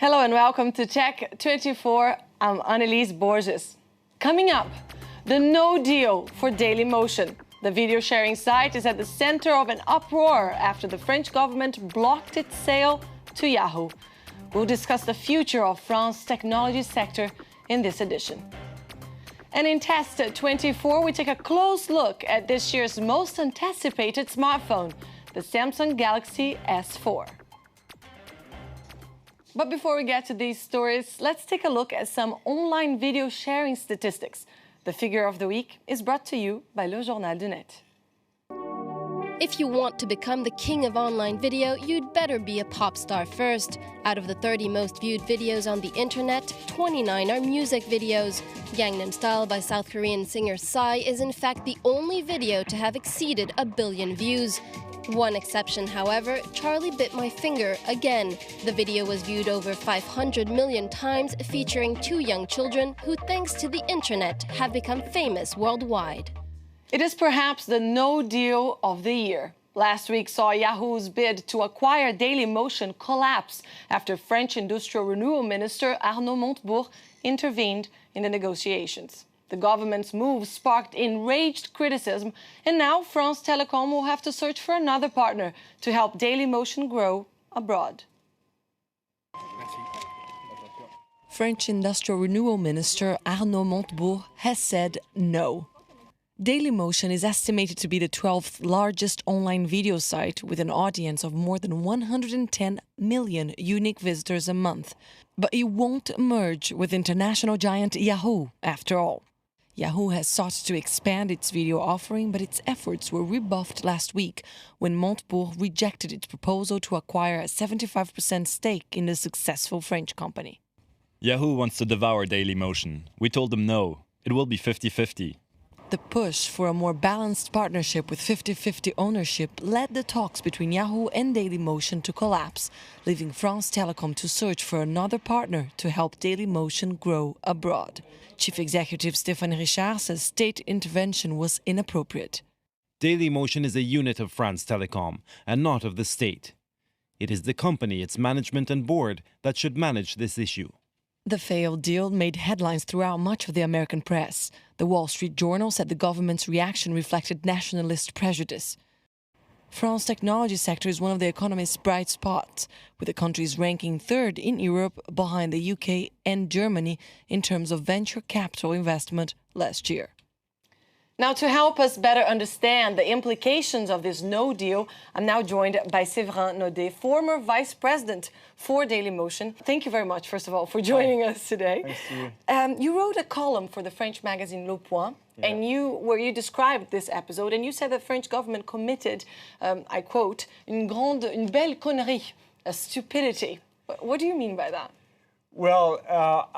Hello and welcome to Check 24. I'm Anelise Borges. Coming up, the no deal for Dailymotion. The video sharing site is at the center of an uproar after the French government blocked its sale to Yahoo. We'll discuss the future of France's technology sector in this edition. And in Test 24, we take a close look at this year's most anticipated smartphone, the Samsung Galaxy S4. But before we get to these stories, let's take a look at some online video sharing statistics. The figure of the week is brought to you by Le Journal du Net. If you want to become the king of online video, you'd better be a pop star first. Out of the 30 most viewed videos on the internet, 29 are music videos. Gangnam Style by South Korean singer Psy is in fact the only video to have exceeded 1 billion views. One exception, however, Charlie Bit My Finger again. The video was viewed over 500 million times, featuring 2 young children who, thanks to the internet, have become famous worldwide. It is perhaps the no deal of the year. Last week saw Yahoo's bid to acquire Dailymotion collapse after French Industrial Renewal Minister Arnaud Montebourg intervened in the negotiations. The government's move sparked enraged criticism, and now France Telecom will have to search for another partner to help Dailymotion grow abroad. French Industrial Renewal Minister Arnaud Montebourg has said no. Dailymotion is estimated to be the 12th largest online video site with an audience of more than 110 million unique visitors a month. But it won't merge with international giant Yahoo, after all. Yahoo has sought to expand its video offering, but its efforts were rebuffed last week when Montebourg rejected its proposal to acquire a 75% stake in the successful French company. Yahoo wants to devour Dailymotion. We told them no. It will be 50-50. The push for a more balanced partnership with 50-50 ownership led the talks between Yahoo and Dailymotion to collapse, leaving France Telecom to search for another partner to help Dailymotion grow abroad. Chief Executive Stéphane Richard says state intervention was inappropriate. Dailymotion is a unit of France Telecom and not of the state. It is the company, its management and board that should manage this issue. The failed deal made headlines throughout much of the American press. The Wall Street Journal said the government's reaction reflected nationalist prejudice. France's technology sector is one of the economy's bright spots, with the countries ranking third in Europe behind the UK and Germany in terms of venture capital investment last year. Now, to help us better understand the implications of this no deal, I'm now joined by Séverin Naudet, former vice president for Dailymotion. Thank you very much, first of all, for joining us today. Thanks to you. You wrote a column for the French magazine Le Point, and you described this episode, and you said the French government committed, I quote, une belle connerie, a stupidity. What do you mean by that? Well,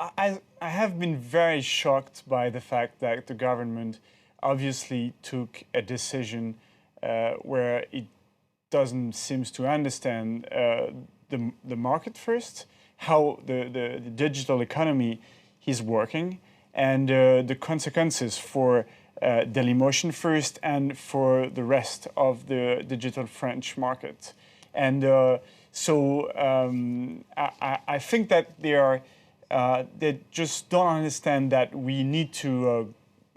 I have been very shocked by the fact that the government obviously took a decision where it doesn't seem to understand the market first, how the digital economy is working, and the consequences for Dailymotion first and for the rest of the digital French market. And I think that they just don't understand that we need to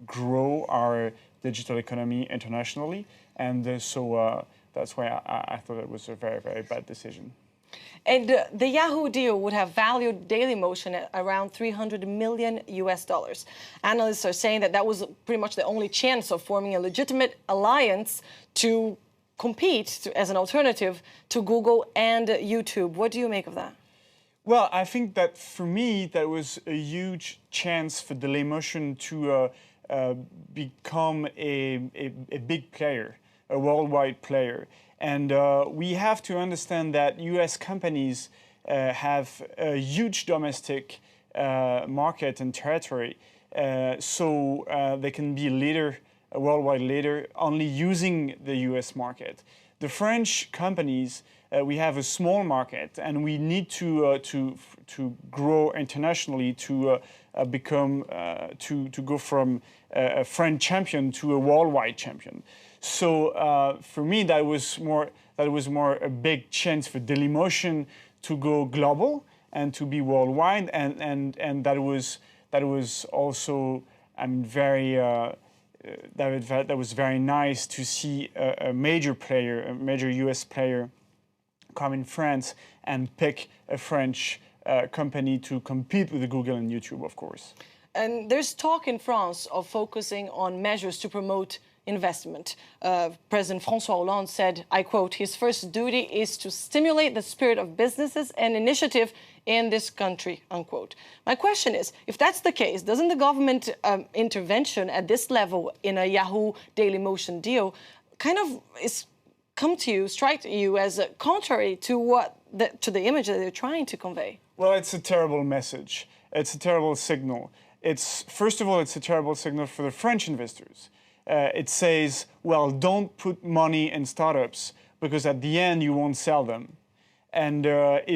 grow our digital economy internationally, and that's why I thought it was a very, very bad decision. And the Yahoo deal would have valued Dailymotion at around $300 million. Analysts are saying that was pretty much the only chance of forming a legitimate alliance to compete as an alternative to Google and YouTube. What do you make of that? Well, I think that for me, that was a huge chance for Dailymotion to become a big player, a worldwide player. And we have to understand that US companies have a huge domestic market and territory, so they can be a leader, a worldwide leader, only using the US market. The French companies, we have a small market, and we need to grow internationally to go from a French champion to a worldwide champion. So for me, that was more a big chance for Dailymotion to go global and to be worldwide, and that was also, I mean, that was very nice to see a major player, a major US player, come in France and pick a French company to compete with Google and YouTube, of course. And there's talk in France of focusing on measures to promote investment. President François Hollande said, I quote, his first duty is to stimulate the spirit of businesses and initiative in this country, unquote. My question is, if that's the case, doesn't the government intervention at this level in a Yahoo Dailymotion deal kind of strike you as contrary to to the image that they're trying to convey? Well, it's a terrible message. It's a terrible signal. First of all, it's a terrible signal for the French investors. It says, well, don't put money in startups because at the end you won't sell them. And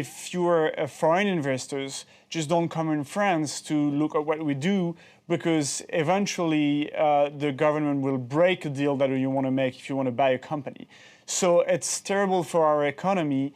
if you're foreign investors, just don't come in France to look at what we do, because eventually the government will break a deal that you want to make if you want to buy a company. So it's terrible for our economy,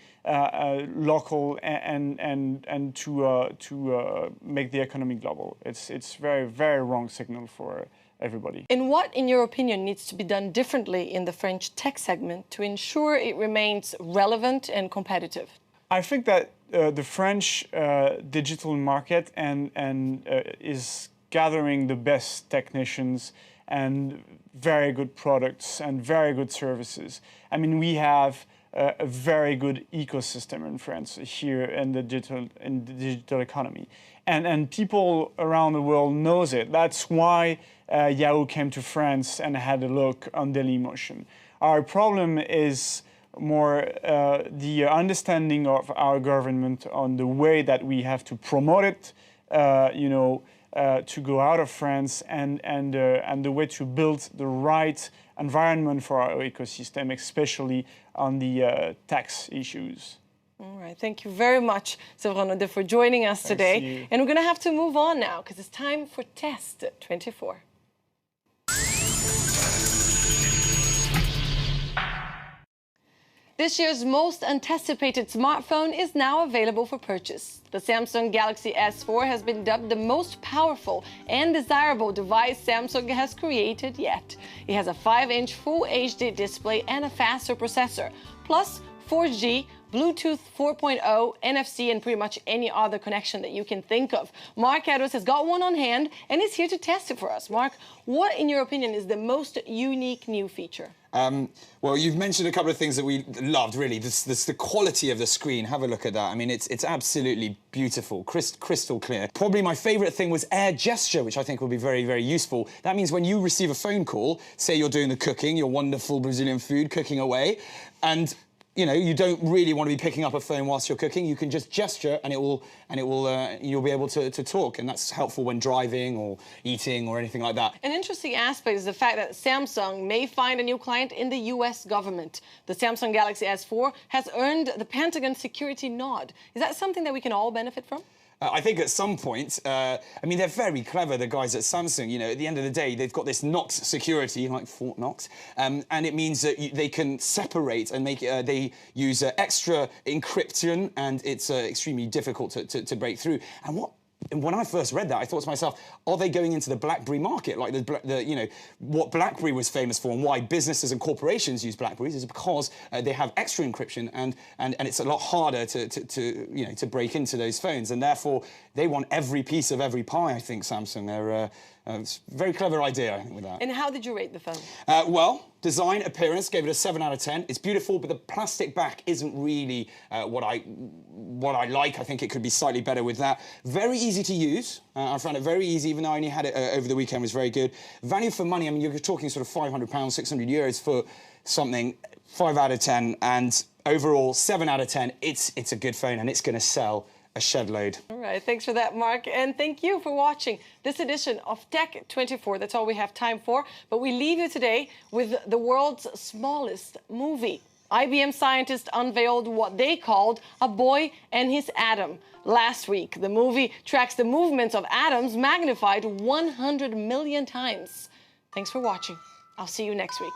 local, and to make the economy global. It's very, very wrong signal for everybody. And what, in your opinion, needs to be done differently in the French tech segment to ensure it remains relevant and competitive? I think that the French digital market is gathering the best technicians and very good products and very good services. I mean, we have a very good ecosystem in France here in the digital economy. And people around the world knows it. That's why Yahoo came to France and had a look on Dailymotion. Our problem is more the understanding of our government on the way that we have to promote it, to go out of France, and the way to build the right environment for our ecosystem, especially on the tax issues. All right, thank you very much, Olander, for joining us today. And we're going to have to move on now because it's time for Test 24. This year's most anticipated smartphone is now available for purchase. The Samsung Galaxy S4 has been dubbed the most powerful and desirable device Samsung has created yet. It has a 5-inch Full HD display and a faster processor, plus 4G, Bluetooth 4.0, NFC, and pretty much any other connection that you can think of. Marc has got one on hand and is here to test it for us. Marc, what, in your opinion, is the most unique new feature? Well, you've mentioned a couple of things that we loved, really. This the quality of the screen. Have a look at that. I mean, it's absolutely beautiful, crystal clear. Probably my favourite thing was air gesture, which I think will be very, very useful. That means when you receive a phone call, say you're doing the cooking, your wonderful Brazilian food, cooking away, and you don't really want to be picking up a phone whilst you're cooking. You can just gesture, and you'll be able to talk, and that's helpful when driving or eating or anything like that. An interesting aspect is the fact that Samsung may find a new client in the US government. The Samsung Galaxy S4 has earned the Pentagon security nod. Is that something that we can all benefit from? I think at some point, I mean, they're very clever, the guys at Samsung. At the end of the day, they've got this Knox security, like Fort Knox, and it means that they can separate and make it, they use extra encryption, and it's extremely difficult to break through. And when I first read that, I thought to myself, are they going into the BlackBerry market? Like what BlackBerry was famous for, and why businesses and corporations use BlackBerries is because they have extra encryption, and it's a lot harder to break into those phones, and therefore they want every piece of every pie. I think Samsung, they're it's a very clever idea, I think, with that. And how did you rate the phone? Well, design, appearance, gave it a 7 out of 10. It's beautiful, but the plastic back isn't really what I like. I think it could be slightly better with that. Very easy to use. I found it very easy, even though I only had it over the weekend. It was very good. Value for money, I mean, you're talking sort of £500, 600 euros for something. 5 out of 10, and overall 7 out of 10. It's a good phone, and it's going to sell a shed load. All right, thanks for that, Marc, and thank you for watching this edition of Tech 24. That's all we have time for, but we leave you today with the world's smallest movie. IBM scientists unveiled what they called a boy and his atom. Last week, the movie tracks the movements of atoms magnified 100 million times. Thanks for watching. I'll see you next week.